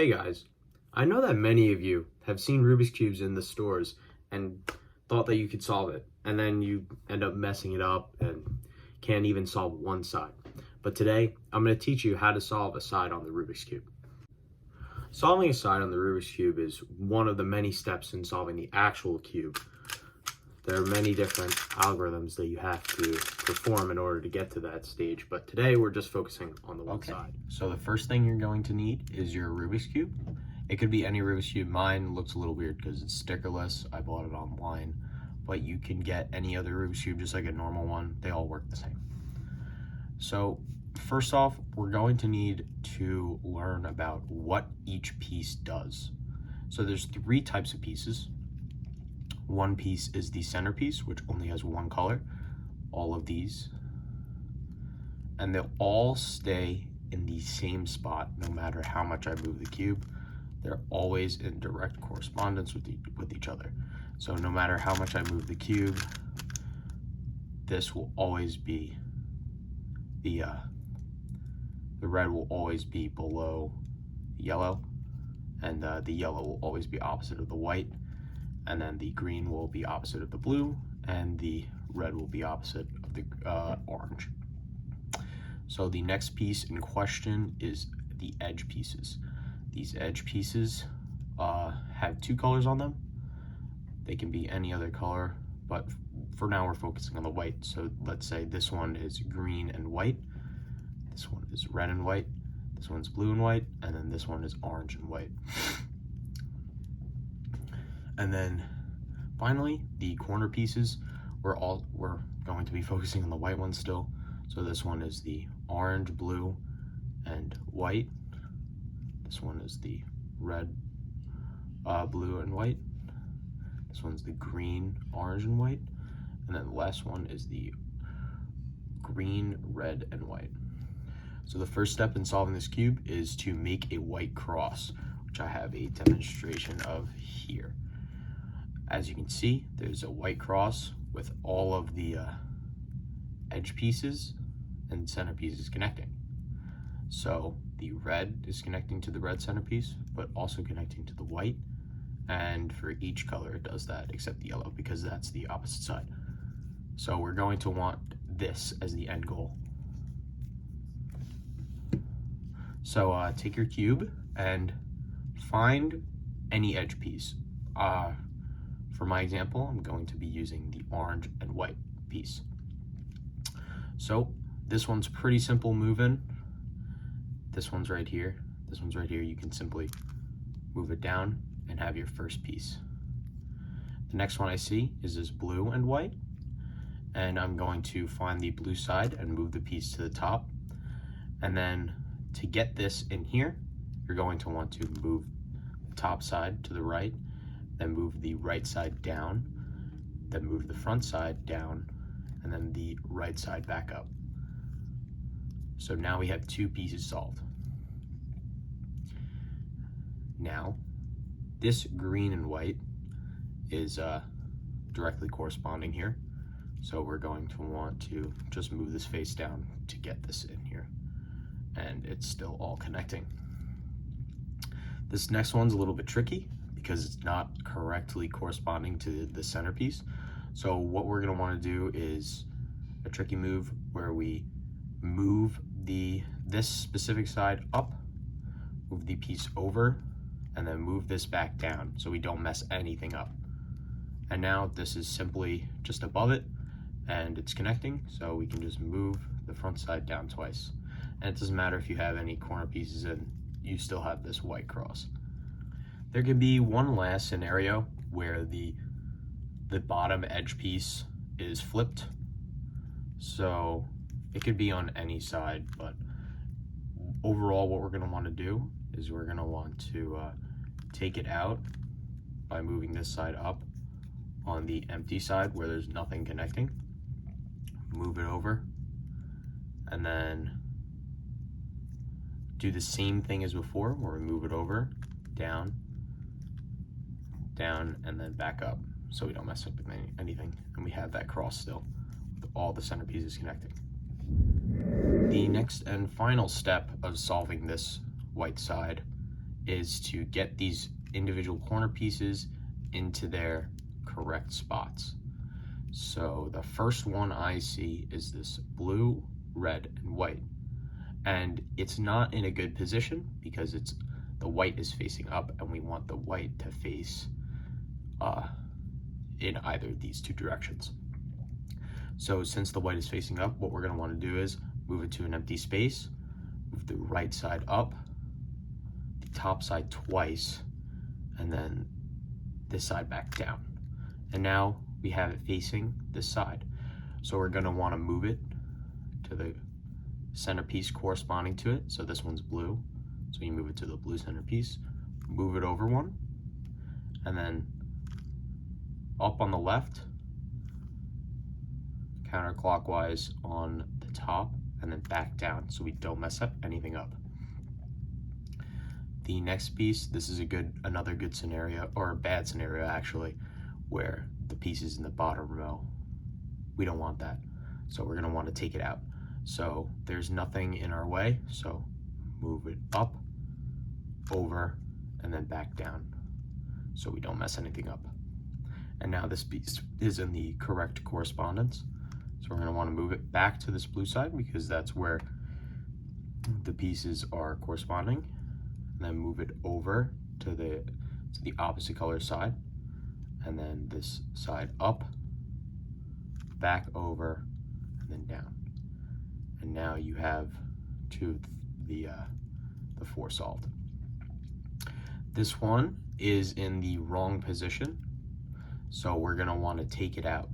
Hey guys, I know that many of you have seen Rubik's Cubes in the stores and thought that you could solve it, and then you end up messing it up and can't even solve one side. But today, I'm going to teach you how to solve a side on the Rubik's Cube. Solving a side on the Rubik's Cube is one of the many steps in solving the actual cube. There are many different algorithms that you have to perform in order to get to that stage, but today we're just focusing on the one side. So the first thing you're going to need is your Rubik's Cube. It could be any Rubik's Cube. Mine looks a little weird because it's stickerless. I bought it online, but you can get any other Rubik's Cube just like a normal one. They all work the same. So first off, we're going to need to learn about what each piece does. So there's three types of pieces. One piece is the centerpiece, which only has one color, all of these, and they'll all stay in the same spot no matter how much I move the cube. They're always in direct correspondence with each other. So no matter how much I move the cube, this will always be the red will always be below the yellow, and the yellow will always be opposite of the white, and then the green will be opposite of the blue, and the red will be opposite of the orange. So the next piece in question is the edge pieces. These edge pieces have two colors on them. They can be any other color, but for now we're focusing on the white. So let's say this one is green and white, this one is red and white, this one's blue and white, and then this one is orange and white. And then finally, the corner pieces, we're going to be focusing on the white one still. So this one is the orange, blue, and white. This one is the red, blue, and white. This one's the green, orange, and white. And then the last one is the green, red, and white. So the first step in solving this cube is to make a white cross, which I have a demonstration of here. As you can see, there's a white cross with all of the edge pieces and centerpieces connecting. So the red is connecting to the red centerpiece, but also connecting to the white. And for each color, it does that except the yellow because that's the opposite side. So we're going to want this as the end goal. So take your cube and find any edge piece. For my example, I'm going to be using the orange and white piece. So this one's pretty simple moving. This one's right here. This one's right here. You can simply move it down and have your first piece. The next one I see is this blue and white. And I'm going to find the blue side and move the piece to the top. And then to get this in here, you're going to want to move the top side to the right, then move the right side down, then move the front side down, and then the right side back up. So now we have two pieces solved. Now, this green and white is directly corresponding here. So we're going to want to just move this face down to get this in here. And it's still all connecting. This next one's a little bit tricky because it's not correctly corresponding to the centerpiece. So what we're gonna wanna do is a tricky move where we move this specific side up, move the piece over, and then move this back down so we don't mess anything up. And now this is simply just above it and it's connecting, so we can just move the front side down twice. And it doesn't matter if you have any corner pieces in, you still have this white cross. There can be one last scenario where the bottom edge piece is flipped. So it could be on any side, but overall what we're gonna wanna do is we're gonna want to take it out by moving this side up on the empty side where there's nothing connecting. Move it over, and then do the same thing as before where we move it over, down, down, and then back up so we don't mess up with anything, and we have that cross still with all the centerpieces connecting. The next and final step of solving this white side is to get these individual corner pieces into their correct spots. So the first one I see is this blue, red, and white. And it's not in a good position because the white is facing up, and we want the white to face in either of these two directions. So since the white is facing up, what we're going to want to do is move it to an empty space, move the right side up, the top side twice, and then this side back down. And now we have it facing this side. So we're going to want to move it to the centerpiece corresponding to it. So this one's blue, so you move it to the blue centerpiece, move it over one, and then up on the left, counterclockwise on the top, and then back down so we don't mess up anything up. The next piece, this is another good scenario, or a bad scenario actually, where the piece is in the bottom row. We don't want that, so we're going to want to take it out. So there's nothing in our way, so move it up, over, and then back down so we don't mess anything up. And now this piece is in the correct correspondence, so we're going to want to move it back to this blue side because that's where the pieces are corresponding, and then move it over to the opposite color side, and then this side up, back over, and then down. And now you have the four solved. This one is in the wrong position, so we're going to want to take it out.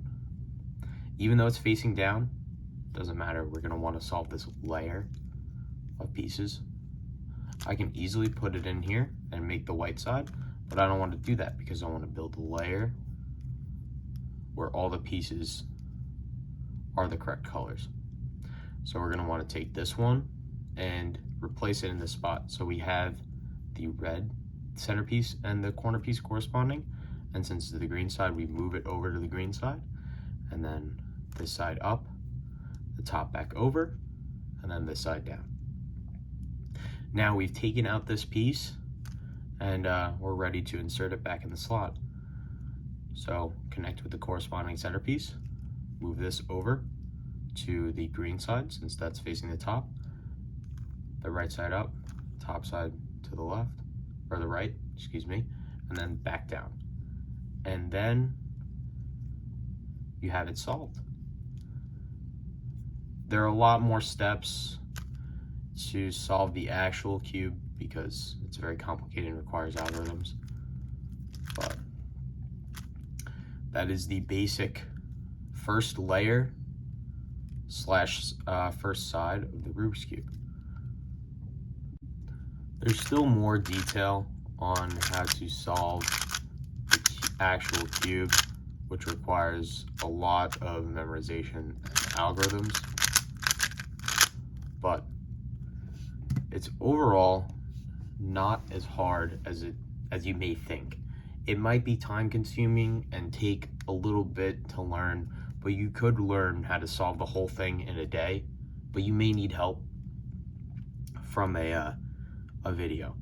Even though it's facing down, doesn't matter. We're going to want to solve this layer of pieces. I can easily put it in here and make the white side, but I don't want to do that because I want to build a layer where all the pieces are the correct colors. So we're going to want to take this one and replace it in this spot. So we have the red centerpiece and the corner piece corresponding, and since it's the green side, we move it over to the green side, and then this side up, the top back over, and then this side down. Now we've taken out this piece, and we're ready to insert it back in the slot. So connect with the corresponding centerpiece, move this over to the green side since that's facing the top, the right side up, top side to the left, or the right, excuse me, and then back down. And then you have it solved. There are a lot more steps to solve the actual cube because it's very complicated and requires algorithms, but that is the basic first layer slash first side of the Rubik's Cube. There's still more detail on how to solve the actual cube, which requires a lot of memorization and algorithms, but it's overall not as hard as you may think. It might be time consuming and take a little bit to learn, but you could learn how to solve the whole thing in a day, but you may need help from a video.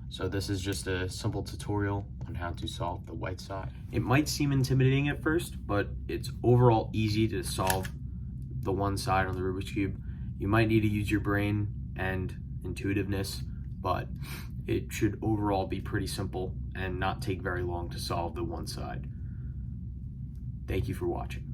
So this is just a simple tutorial on how to solve the white side. It might seem intimidating at first, but it's overall easy to solve the one side on the Rubik's Cube. You might need to use your brain and intuitiveness, but it should overall be pretty simple and not take very long to solve the one side. Thank you for watching.